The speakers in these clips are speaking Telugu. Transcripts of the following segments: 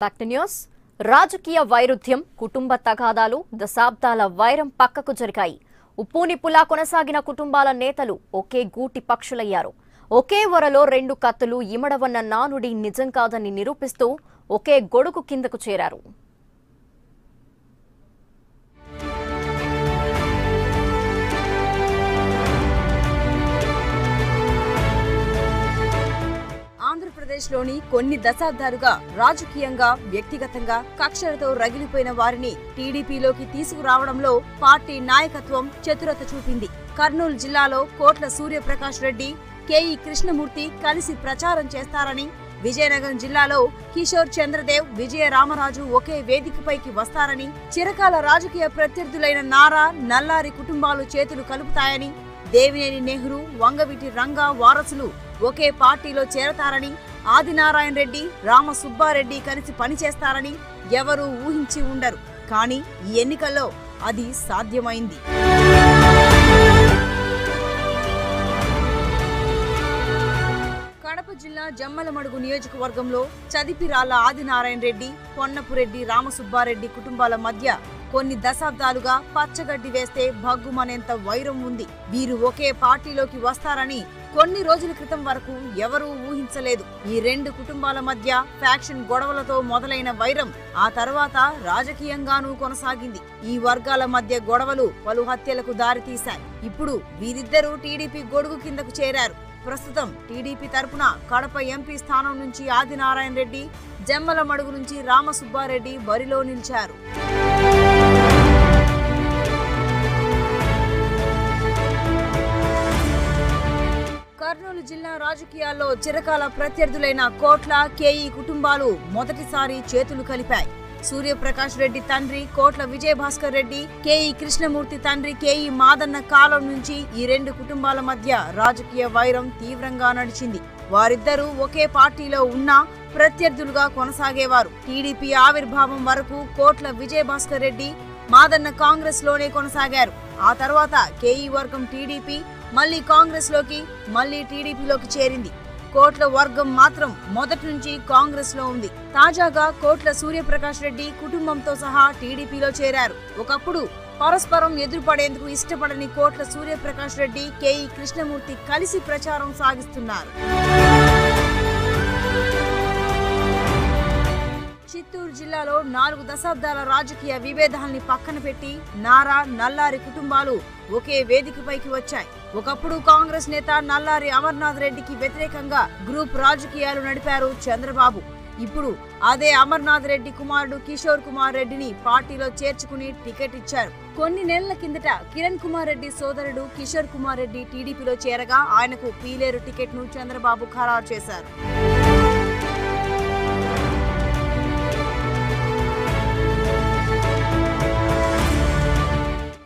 Back to news. రాజకీయ వైరుధ్యం, కుటుంబ తగాదాలు, దశాబ్దాల వైరం పక్కకు జరిగాయి. ఉప్పు నిప్పులా కొనసాగిన కుటుంబాల నేతలు ఒకే గూటి పక్షులయ్యారు. ఒకే వరలో రెండు కత్తులు ఇమడవన్న నానుడి నిజం కాదని నిరూపిస్తూ ఒకే గొడుగు కిందకు చేరారు. ఆంధ్రప్రదేశ్లోని కొన్ని దశాబ్దాలుగా రాజకీయంగా, వ్యక్తిగతంగా కక్షలతో రగిలిపోయిన వారిని టీడీపీలోకి తీసుకురావడంలో పార్టీ నాయకత్వం చతురత చూపింది. కర్నూలు జిల్లాలో కోట్ల సూర్యప్రకాష్ రెడ్డి, కేఈ కృష్ణమూర్తి కలిసి ప్రచారం చేస్తారని, విజయనగరం జిల్లాలో కిషోర్ చంద్రదేవ్, విజయ రామరాజు ఒకే వేదికపైకి వస్తారని, చిరకాల రాజకీయ ప్రత్యర్థులైన నారా, నల్లారి కుటుంబాలు చేతులు కలుపుతాయని, దేవినేని నెహ్రూ, వంగవీటి రంగా వారసులు ఒకే పార్టీలో చేరతారని, ఆదినారాయణ రెడ్డి, రామసుబ్బారెడ్డి కలిసి పనిచేస్తారని ఎవరూ ఊహించి ఉండరు. కానీ ఈ ఎన్నికల్లో అది సాధ్యమైంది. కడప జిల్లా జమ్మలమడుగు నియోజకవర్గంలో చదిపిరాళ్ల ఆదినారాయణ రెడ్డి, పొన్నపురెడ్డి రామసుబ్బారెడ్డి కుటుంబాల మధ్య కొన్ని దశాబ్దాలుగా పచ్చగడ్డి వేస్తే భగ్గుమనేంత వైరం ఉంది. వీరు ఒకే పార్టీలోకి వస్తారని కొన్ని రోజుల క్రితం వరకు ఎవరూ ఊహించలేదు. ఈ రెండు కుటుంబాల మధ్య ఫ్యాక్షన్ గొడవలతో మొదలైన వైరం ఆ తర్వాత రాజకీయంగానూ కొనసాగింది. ఈ వర్గాల మధ్య గొడవలు పలు హత్యలకు దారితీశాయి. ఇప్పుడు వీరిద్దరూ టీడీపీ గొడుగు కిందకు చేరారు. ప్రస్తుతం టీడీపీ తరపున కడప ఎంపీ స్థానం నుంచి ఆదినారాయణ రెడ్డి, జమ్మలమడుగు నుంచి రామసుబ్బారెడ్డి బరిలో నిలిచారు. కర్నూలు జిల్లా రాజకీయాల్లో చిరకాల ప్రత్యర్థులైన కోట్ల, కేఈ కుటుంబాలు మొదటిసారి చేతులు కలిపాయి. సూర్యప్రకాష్ రెడ్డి తండ్రి కోట్ల విజయభాస్కర్ రెడ్డి, కేఈ కృష్ణమూర్తి తండ్రి కేఈ మాదన్న కాలం నుంచి ఈ రెండు కుటుంబాల మధ్య రాజకీయ వైరం తీవ్రంగా నడిచింది. వారిద్దరూ ఒకే పార్టీలో ఉన్నా ప్రత్యర్థులుగా కొనసాగేవారు. టీడీపీ ఆవిర్భావం వరకు కోట్ల విజయభాస్కర్ రెడ్డి, మాదన్న కాంగ్రెస్ లోనే కొనసాగారు. ఆ తర్వాత కేఈ వర్గం టీడీపీ, మళ్లీ కాంగ్రెస్ లోకి, మళ్లీ టీడీపీలోకి చేరింది. కోట్ల వర్గం మాత్రం మొదటి నుంచి కాంగ్రెస్ లో ఉంది. తాజాగా కోట్ల సూర్యప్రకాష్ రెడ్డి కుటుంబంతో సహా టీడీపీలో చేరారు. ఒకప్పుడు పరస్పరం ఎదురుపడేందుకు ఇష్టపడని కోట్ల సూర్యప్రకాష్ రెడ్డి, కేఈ కృష్ణమూర్తి కలిసి ప్రచారం సాగిస్తున్నారు. చిత్తూరు జిల్లాలో 4 దశాబ్దాల రాజకీయ విభేదాల్ని పక్కన పెట్టి నారా, నల్లారి కుటుంబాలు ఒకే వేదికపైకి వచ్చాయి. ఒకప్పుడు కాంగ్రెస్ నేత నల్లారి అమర్నాథ్ రెడ్డికి వ్యతిరేకంగా గ్రూప్ రాజకీయాలు నడిపారు చంద్రబాబు. ఇప్పుడు అదే అమర్నాథ్ రెడ్డి కుమారుడు కిషోర్ కుమార్ రెడ్డిని పార్టీలో చేర్చుకుని టికెట్ ఇచ్చారు. కొన్ని నెలల కిందట కిరణ్ కుమార్ రెడ్డి సోదరుడు కిషోర్ కుమార్ రెడ్డి టీడీపీలో చేరగా ఆయనకు పీలేరు టికెట్ ను చంద్రబాబు ఖరారు చేశారు.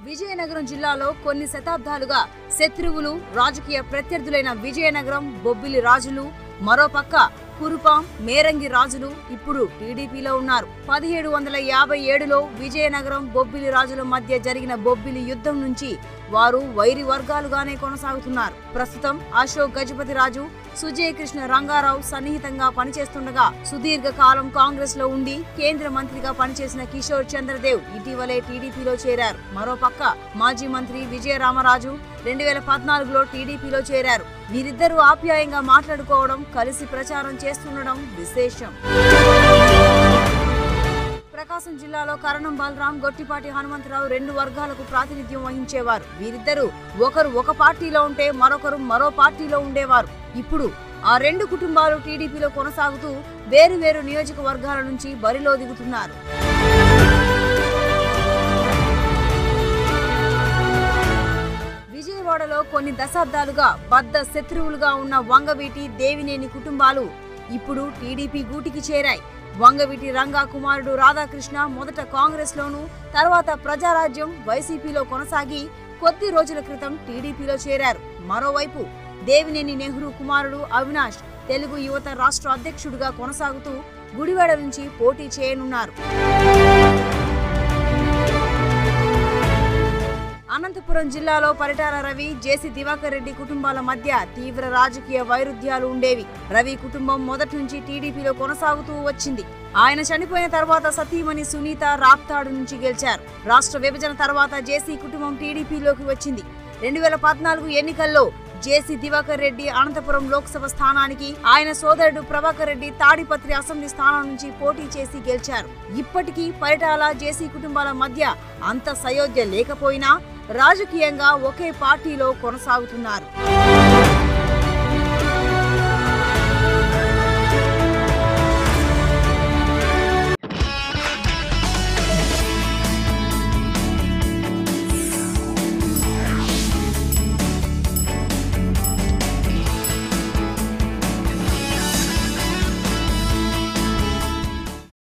విజయనగరం జిల్లాలో కొన్ని శతాబ్దాలుగా శత్రువులు, రాజకీయ ప్రత్యర్థులైన విజయనగరం, బొబ్బిలి రాజులు, మరోపక్క కురుపాం, మేరంగి రాజులు ఇప్పుడు టీడీపీలో ఉన్నారు. 1757లో విజయనగరం, బొబ్బిలి రాజుల మధ్య జరిగిన బొబ్బిలి యుద్ధం నుంచి వారు వైరి వర్గాలుగానే కొనసాగుతున్నారు. ప్రస్తుతం అశోక్ గజపతి రాజు, సుజయ్ కృష్ణ రంగారావు సన్నిహితంగా పనిచేస్తుండగా, సుదీర్ఘ కాలం కాంగ్రెస్ లో ఉండి కేంద్ర మంత్రిగా పనిచేసిన కిషోర్ చంద్రదేవ్ ఇటీవలే టీడీపీలో చేరారు. మరోపక్క మాజీ మంత్రి విజయ రామరాజు 2014లో టీడీపీలో చేరారు. వీరిద్దరూ ఆప్యాయంగా మాట్లాడుకోవడం, కలిసి ప్రచారం చేస్తుండడం విశేషం. ప్రకాశం జిల్లాలో కరణం బలరాం, గొట్టిపాటి హనుమంతరావు రెండు వర్గాలకు ప్రాతినిధ్యం వహించేవారు. వీరిద్దరూ ఒకరు ఒక పార్టీలో ఉంటే మరొకరు మరో పార్టీలో ఉండేవారు. ఇప్పుడు ఆ రెండు కుటుంబాలు టీడీపీలో కొనసాగుతూ వేరు నియోజకవర్గాల నుంచి బరిలో దిగుతున్నారు. విజయవాడలో కొన్ని దశాబ్దాలుగా బద్ద శత్రువులుగా ఉన్న వంగవీటి, దేవినేని కుటుంబాలు ఇప్పుడు టీడీపీ గూటికి చేరాయి. వంగవీటి రంగా కుమారుడు రాధాకృష్ణ మొదట కాంగ్రెస్ లోను, తర్వాత ప్రజారాజ్యం, వైసీపీలో కొనసాగి కొద్ది రోజుల క్రితం టీడీపీలో చేరారు. మరోవైపు దేవినేని నెహ్రూ కుమారుడు అవినాష్ తెలుగు యువత రాష్ట్ర అధ్యక్షుడిగా కొనసాగుతూ గుడివాడ నుంచి పోటీ చేయనున్నారు. అనంతపురం జిల్లాలో పరిటాల రవి, జేసీ దివాకర్ రెడ్డి కుటుంబాల మధ్య తీవ్ర రాజకీయ వైరుధ్యాలు ఉండేవి. రవి కుటుంబం మొదటి నుంచి టీడీపీలో కొనసాగుతూ వచ్చింది. ఆయన చనిపోయిన తర్వాత సతీమణి సునీత రాప్తాడు నుంచి గెలిచారు. రాష్ట్ర విభజన తర్వాత జేసీ కుటుంబం టీడీపీలోకి వచ్చింది. 2014 ఎన్నికల్లో జేసీ దివాకర్ రెడ్డి అనంతపురం లోక్సభ స్థానానికి, ఆయన సోదరుడు ప్రభాకర్ రెడ్డి తాడిపత్రి అసెంబ్లీ స్థానం నుంచి పోటీ చేసి గెలిచారు. ఇప్పటికీ పరిటాల, జేసీ కుటుంబాల మధ్య అంత సయోధ్య లేకపోయినా రాజకీయంగా ఒకే పార్టీలో కొనసాగుతున్నారు.